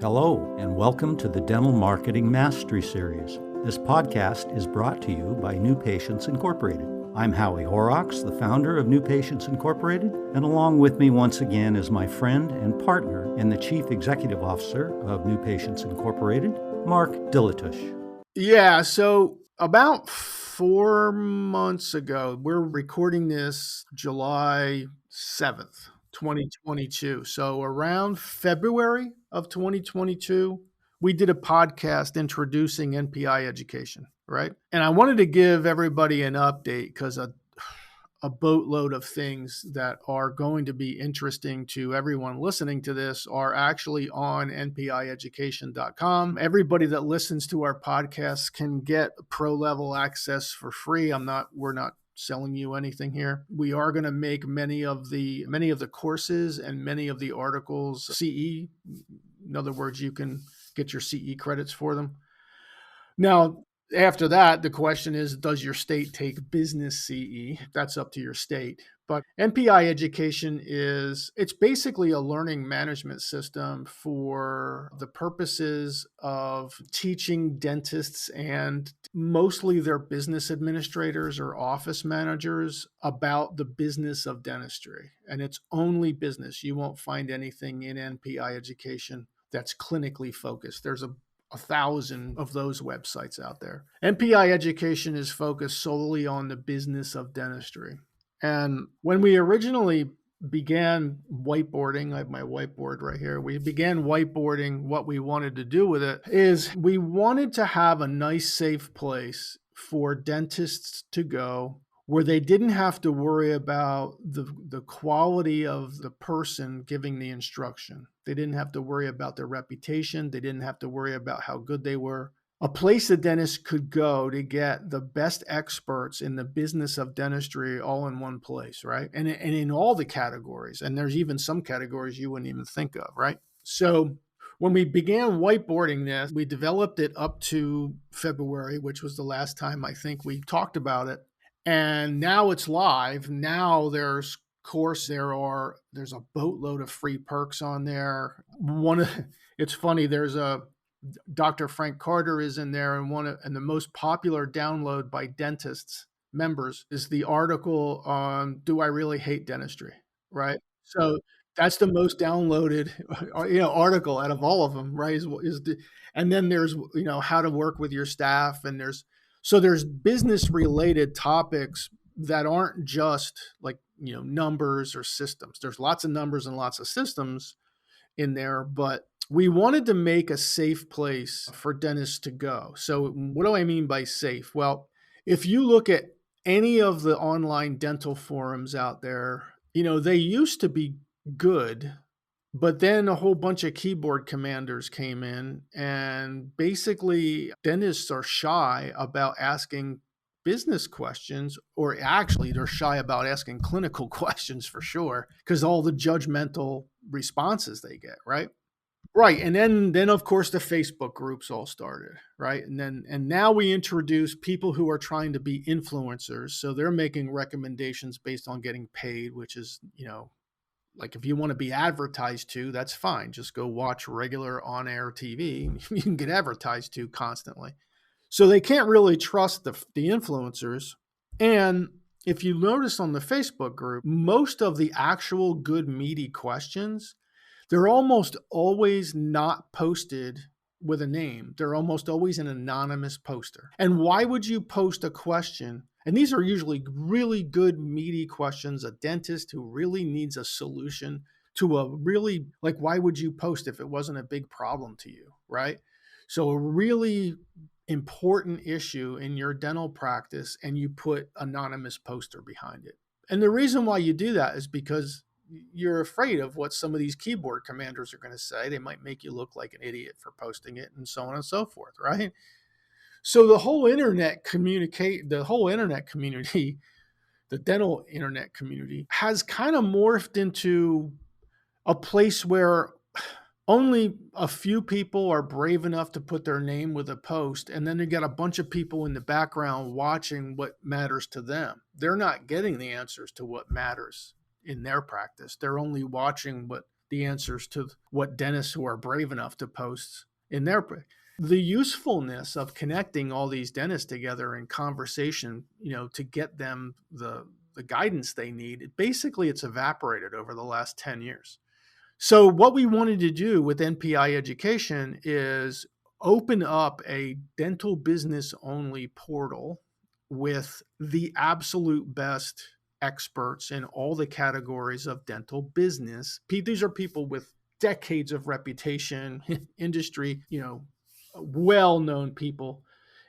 Hello, and welcome to the Dental Marketing Mastery Series. This podcast is brought to you by New Patients Incorporated. I'm Howie Horrocks, the founder of New Patients Incorporated, and along with me once again is my friend and partner and the Chief Executive Officer of New Patients Incorporated, Mark Dilitush. Yeah, so about 4 months ago, we're recording this July 7th, 2022. So around February of 2022, we did a podcast introducing NPI Education, right? And I wanted to give everybody an update because a boatload of things that are going to be interesting to everyone listening to this are actually on npieducation.com. Everybody that listens to our podcast can get pro level access for free. We're not selling you anything here. We are going to make many of the courses and many of the articles CE. In other words, you can get your CE credits for them. Now, after that, the question is, does your state take business CE? That's up to your state. But NPI Education it's basically a learning management system for the purposes of teaching dentists and mostly their business administrators or office managers about the business of dentistry. And it's only business. You won't find anything in NPI Education that's clinically focused. There's 1,000 of those websites out there. NPI Education is focused solely on the business of dentistry. And when we originally began whiteboarding, I have my whiteboard right here. We began whiteboarding what we wanted to do with it is we wanted to have a nice, safe place for dentists to go where they didn't have to worry about the quality of the person giving the instruction. They didn't have to worry about their reputation. They didn't have to worry about how good they were. A place a dentist could go to get the best experts in the business of dentistry all in one place, right? And in all the categories. And there's even some categories you wouldn't even think of, right? So when we began whiteboarding this, we developed it up to February, which was the last time I think we talked about it. And now it's live. Now there's a boatload of free perks on there. It's funny, there's a Dr. Frank Carter is in there, and the most popular download by dentists members is the article on Do I Really Hate Dentistry, right? So that's the most downloaded article out of all of them, right? And then there's how to work with your staff, and there's business related topics that aren't just like numbers or systems. There's lots of numbers and lots of systems in there, but we wanted to make a safe place for dentists to go. So what do I mean by safe? Well, if you look at any of the online dental forums out there, they used to be good, but then a whole bunch of keyboard commanders came in, and basically dentists are shy about asking business questions, or actually they're shy about asking clinical questions for sure, because all the judgmental responses they get, right? Right. And then of course the Facebook groups all started, right? And now we introduce people who are trying to be influencers. So they're making recommendations based on getting paid, which is, like if you want to be advertised to, that's fine. Just go watch regular on-air TV. You can get advertised to constantly. So they can't really trust the influencers. And if you notice on the Facebook group, most of the actual good meaty questions, they're almost always not posted with a name. They're almost always an anonymous poster. And why would you post a question? And these are usually really good, meaty questions, a dentist who really needs a solution to why would you post if it wasn't a big problem to you, right? So a really important issue in your dental practice, and you put anonymous poster behind it. And the reason why you do that is because you're afraid of what some of these keyboard commanders are going to say. They might make you look like an idiot for posting it, and so on and so forth, right? So the whole internet community, the dental internet community has kind of morphed into a place where only a few people are brave enough to put their name with a post, and then you got a bunch of people in the background watching what matters to them. They're not getting the answers to what matters in their practice. They're only watching what the answers to what dentists who are brave enough to post in their. The usefulness of connecting all these dentists together in conversation, to get them the guidance they need, basically it's evaporated over the last 10 years. So what we wanted to do with NPI Education is open up a dental business only portal with the absolute best experts in all the categories of dental business. These are people with decades of reputation, industry, well-known people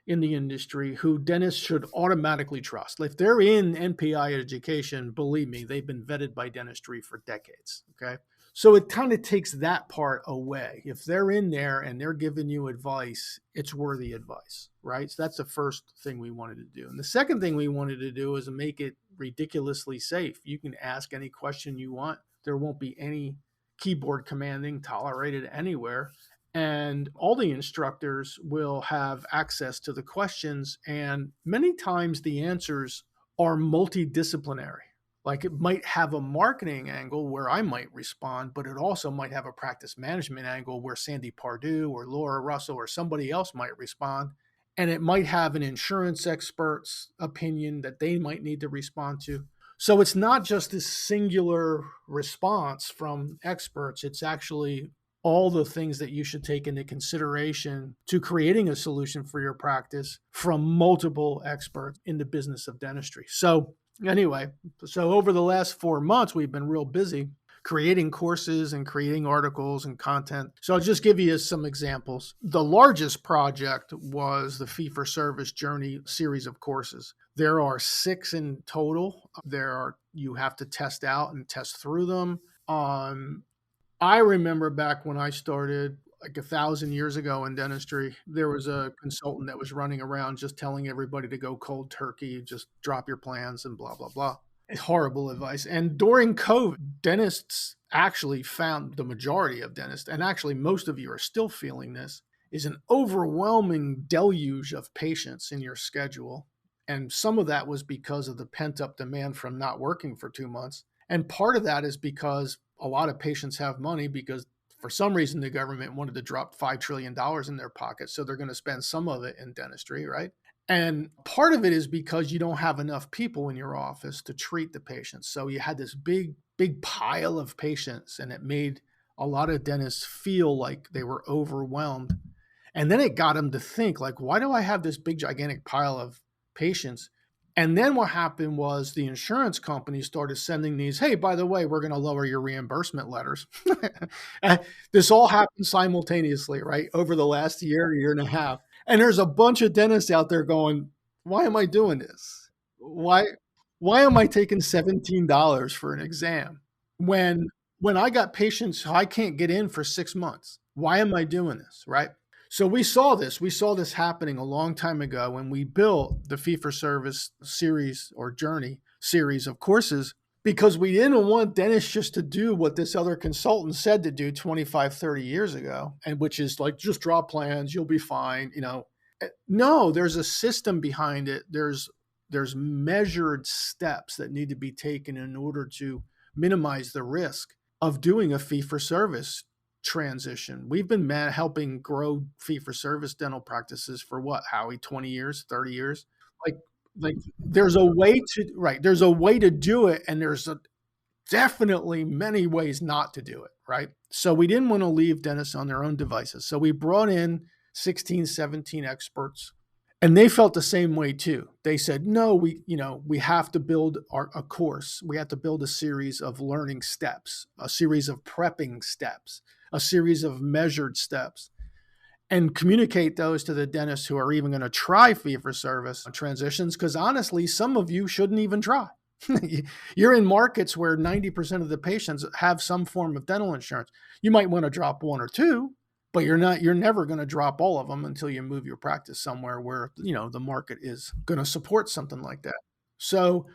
in the industry who dentists should automatically trust. If they're in NPI Education, believe me, they've been vetted by dentistry for decades. Okay. So it kind of takes that part away. If they're in there and they're giving you advice, it's worthy advice, right? So that's the first thing we wanted to do. And the second thing we wanted to do is make it ridiculously safe. You can ask any question you want. There won't be any keyboard commanding tolerated anywhere. And all the instructors will have access to the questions. And many times the answers are multidisciplinary. Like it might have a marketing angle where I might respond, but it also might have a practice management angle where Sandy Pardue or Laura Russell or somebody else might respond. And it might have an insurance expert's opinion that they might need to respond to. So it's not just this singular response from experts. It's actually all the things that you should take into consideration to creating a solution for your practice from multiple experts in the business of dentistry. So anyway, over the last 4 months, we've been real busy creating courses and creating articles and content. So I'll just give you some examples. The largest project was the Fee-for-Service Journey series of courses. There are 6 in total. You have to test out and test through them. I remember back when I started like 1,000 years ago in dentistry, there was a consultant that was running around just telling everybody to go cold turkey, just drop your plans and blah, blah, blah. Horrible advice. And during COVID, dentists actually found, the majority of dentists, and actually most of you are still feeling this, is an overwhelming deluge of patients in your schedule. And some of that was because of the pent-up demand from not working for 2 months. And part of that is because a lot of patients have money because for some reason the government wanted to drop $5 trillion in their pockets. So they're going to spend some of it in dentistry, right? And part of it is because you don't have enough people in your office to treat the patients. So you had this big pile of patients, and it made a lot of dentists feel like they were overwhelmed. And then it got them to think, like, why do I have this big, gigantic pile of patients? And then what happened was the insurance companies started sending these, hey, by the way, we're going to lower your reimbursement letters. This all happened simultaneously, right? Over the last year and a half. And there's a bunch of dentists out there going, why am I doing this? Why am I taking $17 for an exam when I got patients I can't get in for 6 months? Why am I doing this, right? So we saw this happening a long time ago when we built the Fee-for-Service series or Journey series of courses, because we didn't want dentists just to do what this other consultant said to do 25, 30 years ago, and which is like, just draw plans, you'll be fine. No, there's a system behind it. There's measured steps that need to be taken in order to minimize the risk of doing a fee-for-service transition. We've been helping grow fee-for-service dental practices for what, Howie, 20 years, 30 years? Like there's a way to do it, and there's definitely many ways not to do it, right? So we didn't want to leave dentists on their own devices. So we brought in 16, 17 experts, and they felt the same way too. They said, no, we have to build a course. We have to build a series of learning steps, a series of prepping steps, a series of measured steps, and communicate those to the dentists who are even going to try fee-for-service transitions. Because honestly, some of you shouldn't even try. You're in markets where 90% of the patients have some form of dental insurance. You might want to drop 1 or 2, but you're never going to drop all of them until you move your practice somewhere where, the market is going to support something like that. So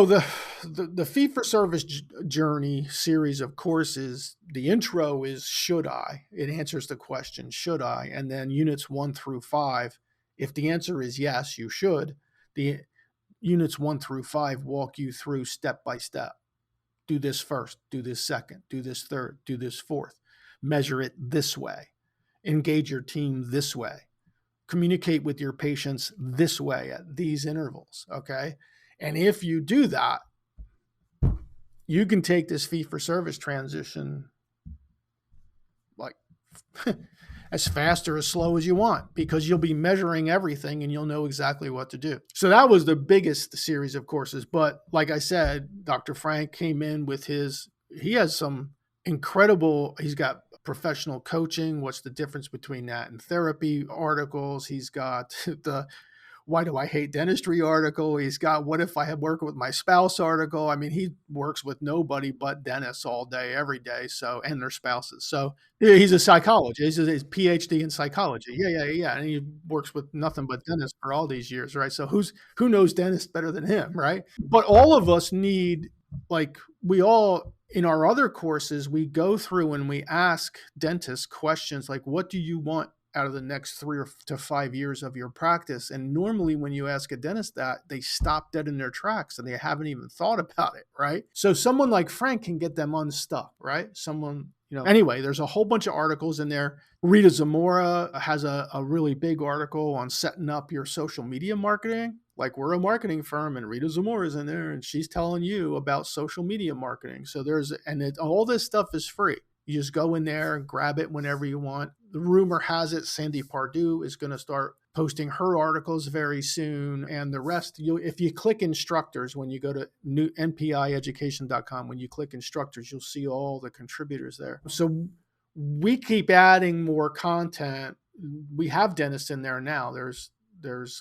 the Fee-for-Service Journey series of courses, the intro is should I? It answers the question, should I? And then units 1 through 5, if the answer is yes, you should, the units 1 through 5 walk you through step by step. Do this first, do this second, do this third, do this fourth. Measure it this way. Engage your team this way. Communicate with your patients this way at these intervals, okay? And if you do that, you can take this fee-for-service transition like as fast or as slow as you want, because you'll be measuring everything and you'll know exactly what to do. So that was the biggest series of courses. But like I said, Dr. Frank came in with he has some incredible, he's got professional coaching. What's the difference between that and therapy articles? He's got the Why Do I Hate Dentistry article. He's got What If I Had Worked with My Spouse article. I mean, he works with nobody but dentists all day, every day. So, and their spouses. So he's a psychologist. He's a PhD in psychology. Yeah. And he works with nothing but dentists for all these years, right? So who knows dentists better than him, right? But all of us need, like, we all, in our other courses, we go through and we ask dentists questions like, what do you want out of the next 3 to 5 years of your practice? And normally when you ask a dentist that, they stop dead in their tracks and they haven't even thought about it, right? So someone like Frank can get them unstuck, right? Someone, anyway, there's a whole bunch of articles in there. Rita Zamora has a really big article on setting up your social media marketing. Like, we're a marketing firm and Rita Zamora is in there and she's telling you about social media marketing. So all this stuff is free. You just go in there and grab it whenever you want. The rumor has it Sandy Pardue is going to start posting her articles very soon. And the rest, if you click instructors, when you go to npieducation.com, when you click instructors, you'll see all the contributors there. So we keep adding more content. We have dentists in there now. There's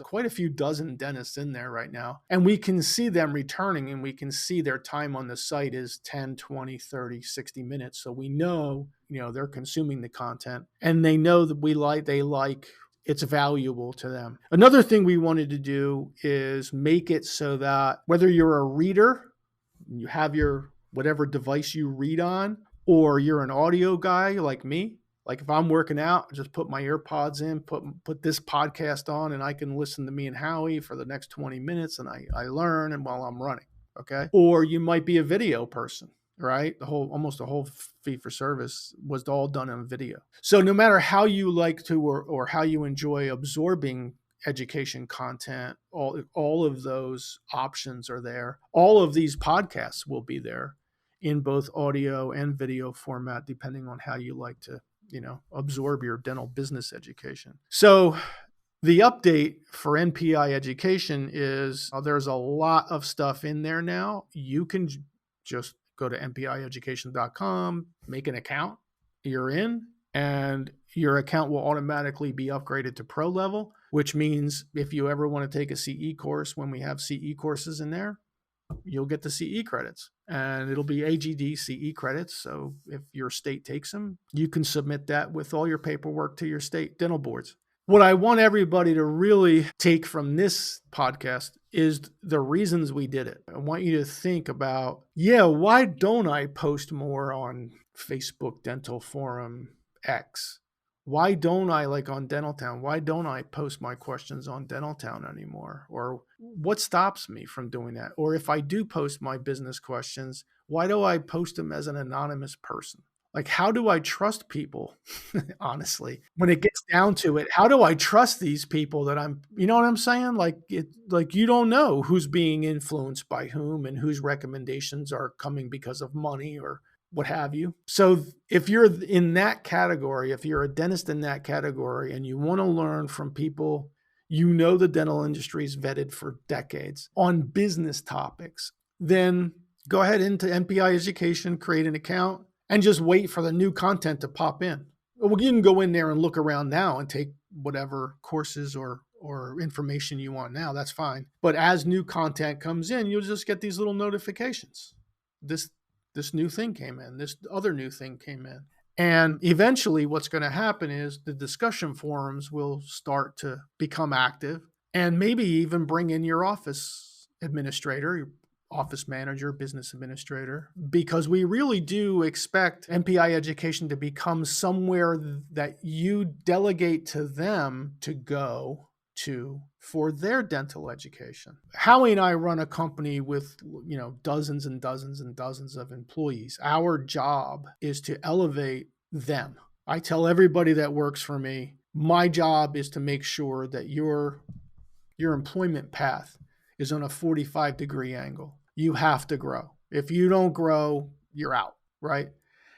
quite a few dozen dentists in there right now. And we can see them returning, and we can see their time on the site is 10, 20, 30, 60 minutes. So we know, they're consuming the content, and they know that it's valuable to them. Another thing we wanted to do is make it so that whether you're a reader, you have your whatever device you read on, or you're an audio guy like me, like if I'm working out, I just put my AirPods in, put this podcast on, and I can listen to me and Howie for the next 20 minutes, and I learn and while I'm running, okay? Or you might be a video person, right? Almost the whole fee for service was all done on video. So no matter how you like to or how you enjoy absorbing education content, all of those options are there. All of these podcasts will be there in both audio and video format, depending on how you like to absorb your dental business education. So the update for NPI Education is there's a lot of stuff in there now. You can just go to npieducation.com, make an account, you're in, and your account will automatically be upgraded to pro level, which means if you ever want to take a CE course, when we have CE courses in there, you'll get the CE credits, and it'll be AGD CE credits. So if your state takes them, you can submit that with all your paperwork to your state dental boards. What I want everybody to really take from this podcast is the reasons we did it. I want you to think about, why don't I post more on Facebook Dental Forum X? Why don't I, like on Dentaltown, why don't I post my questions on Dentaltown anymore? Or what stops me from doing that? Or if I do post my business questions, why do I post them as an anonymous person? Like, how do I trust people? Honestly, when it gets down to it, how do I trust these people that you know what I'm saying? Like you don't know who's being influenced by whom and whose recommendations are coming because of money or what have you. So if you're in that category, if you're a dentist in that category and you want to learn from people, the dental industry is vetted for decades on business topics, then go ahead into NPI Education, create an account, and just wait for the new content to pop in. Well, you can go in there and look around now and take whatever courses or information you want now. That's fine. But as new content comes in, you'll just get these little notifications. This new thing came in, this other new thing came in. And eventually what's going to happen is the discussion forums will start to become active, and maybe even bring in your office administrator, your office manager, business administrator, because we really do expect NPI Education to become somewhere that you delegate to them to go to for their dental education. Howie and I run a company with, dozens and dozens and dozens of employees. Our job is to elevate them. I tell everybody that works for me, my job is to make sure that your employment path is on a 45-degree angle. You have to grow. If you don't grow, you're out, right?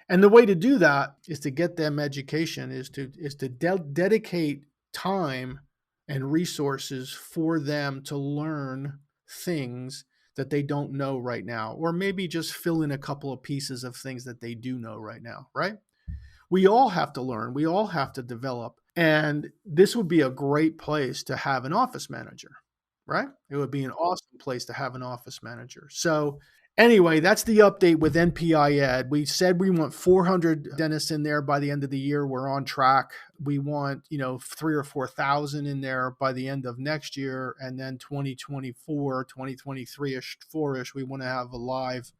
And the way to do that is to get them education, is to dedicate time and resources for them to learn things that they don't know right now, or maybe just fill in a couple of pieces of things that they do know right now, right? We all have to learn. We all have to develop. And this would be a great place to have an office manager, right? It would be an awesome place to have an office manager. So anyway, that's the update with NPI Ed. We said we want 400 dentists in there by the end of the year. We're on track. We want, 3,000 or 4,000 in there by the end of next year. And then 2024, 2023-ish, 4-ish, we want to have a live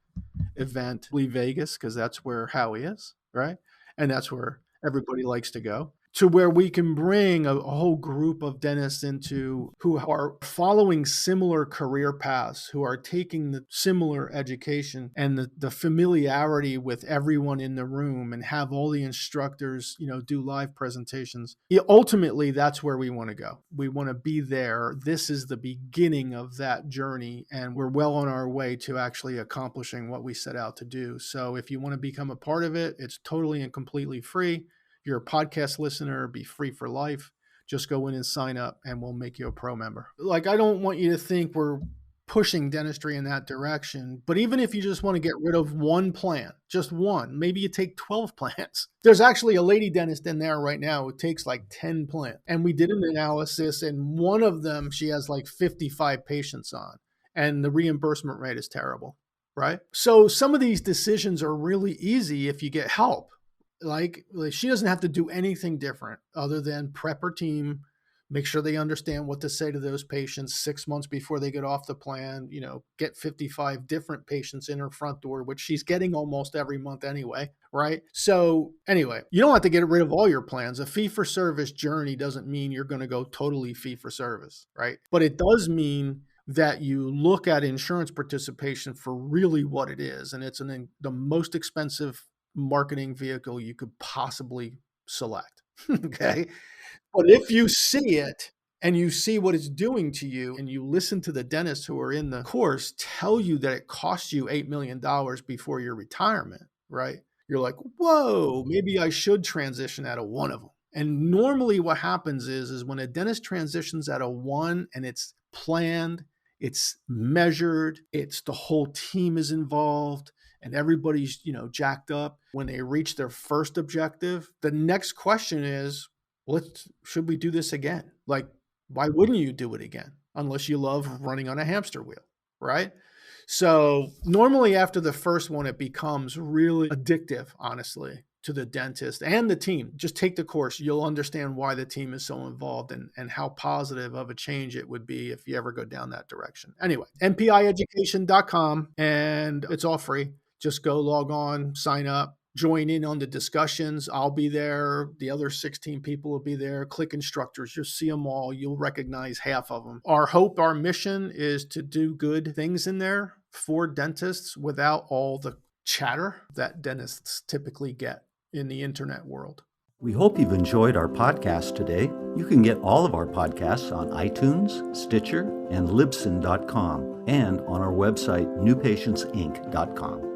event, Vegas, because that's where Howie is, right? And that's where everybody likes to go, to where we can bring a whole group of dentists into who are following similar career paths, who are taking the similar education and the familiarity with everyone in the room, and have all the instructors, do live presentations. Ultimately, that's where we want to go. We want to be there. This is the beginning of that journey, and we're well on our way to actually accomplishing what we set out to do. So if you want to become a part of it, it's totally and completely free. You're a podcast listener, be free for life. Just go in and sign up and we'll make you a pro member. I don't want you to think we're pushing dentistry in that direction, but even if you just want to get rid of one plan, just one, maybe you take 12 plans. There's actually a lady dentist in there right now who takes 10 plans. And we did an analysis, and one of them, she has 55 patients on, and the reimbursement rate is terrible, right? So some of these decisions are really easy if you get help. She doesn't have to do anything different other than prep her team, make sure they understand what to say to those patients 6 months before they get off the plan, get 55 different patients in her front door, which she's getting almost every month anyway, right? So anyway, you don't have to get rid of all your plans. A fee-for-service journey doesn't mean you're going to go totally fee-for-service, right? But it does mean that you look at insurance participation for really what it is, and it's the most expensive marketing vehicle you could possibly select. Okay. But if you see it and you see what it's doing to you, and you listen to the dentists who are in the course tell you that it costs you $8 million before your retirement, right? You're like, whoa, maybe I should transition out of one of them. And normally what happens is when a dentist transitions out of one and it's planned, it's measured, it's the whole team is involved, and everybody's, jacked up. When they reach their first objective, the next question is, should we do this again? Why wouldn't you do it again? Unless you love running on a hamster wheel, right? So normally after the first one, it becomes really addictive, honestly, to the dentist and the team. Just take the course. You'll understand why the team is so involved and how positive of a change it would be if you ever go down that direction. Anyway, npieducation.com, and it's all free. Just go log on, sign up, join in on the discussions. I'll be there. The other 16 people will be there. Click instructors. You'll see them all. You'll recognize half of them. Our hope, our mission is to do good things in there for dentists without all the chatter that dentists typically get in the internet world. We hope you've enjoyed our podcast today. You can get all of our podcasts on iTunes, Stitcher, and Libsyn.com, and on our website, newpatientsinc.com.